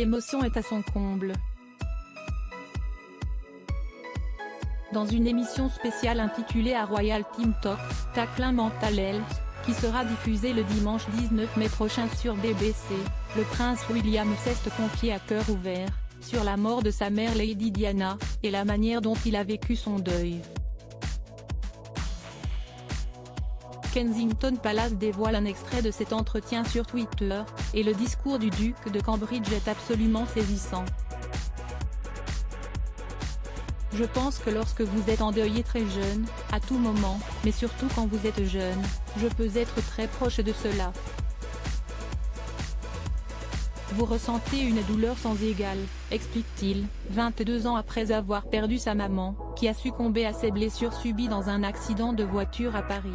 l'émotion est à son comble. Dans une émission spéciale intitulée A Royal Team Talk, Tackling Mental Health, qui sera diffusée le dimanche 19 mai prochain sur BBC, le prince William s'est confié à cœur ouvert, sur la mort de sa mère Lady Diana, et la manière dont il a vécu son deuil. Kensington Palace dévoile un extrait de cet entretien sur Twitter, et le discours du duc de Cambridge est absolument saisissant. Je pense que lorsque vous êtes endeuillé très jeune, à tout moment, mais surtout quand vous êtes jeune, je peux être très proche de cela. Vous ressentez une douleur sans égale, explique-t-il, 22 ans après avoir perdu sa maman, qui a succombé à ses blessures subies dans un accident de voiture à Paris.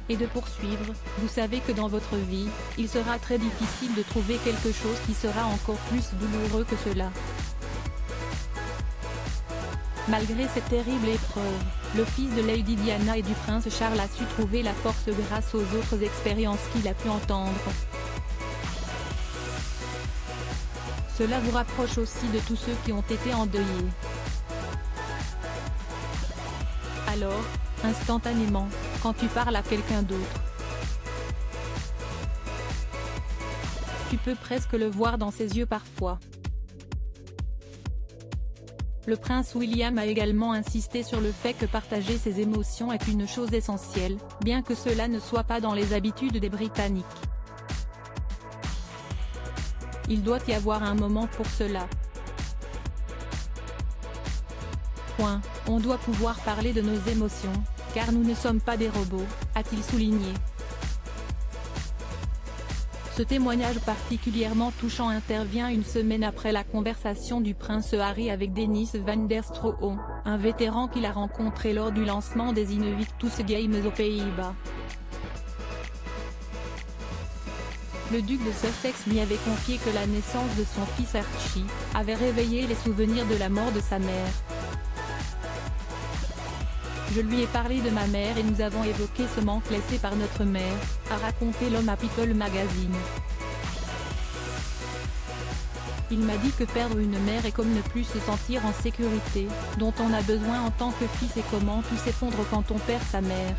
Et de poursuivre, vous savez que dans votre vie, il sera très difficile de trouver quelque chose qui sera encore plus douloureux que cela. Malgré cette terrible épreuve, le fils de Lady Diana et du prince Charles a su trouver la force grâce aux autres expériences qu'il a pu entendre. Cela vous rapproche aussi de tous ceux qui ont été endeuillés. Alors, instantanément, quand tu parles à quelqu'un d'autre, tu peux presque le voir dans ses yeux parfois. Le prince William a également insisté sur le fait que partager ses émotions est une chose essentielle, bien que cela ne soit pas dans les habitudes des Britanniques. Il doit y avoir un moment pour cela. On doit pouvoir parler de nos émotions, car nous ne sommes pas des robots, a-t-il souligné. Ce témoignage particulièrement touchant intervient une semaine après la conversation du prince Harry avec Dennis van der Strohe, un vétéran qu'il a rencontré lors du lancement des Invictus Games aux Pays-Bas. Le duc de Sussex lui avait confié que la naissance de son fils Archie avait réveillé les souvenirs de la mort de sa mère. Je lui ai parlé de ma mère et nous avons évoqué ce manque laissé par notre mère, a raconté l'homme à People Magazine. Il m'a dit que perdre une mère est comme ne plus se sentir en sécurité, dont on a besoin en tant que fils et comment tout s'effondre quand on perd sa mère.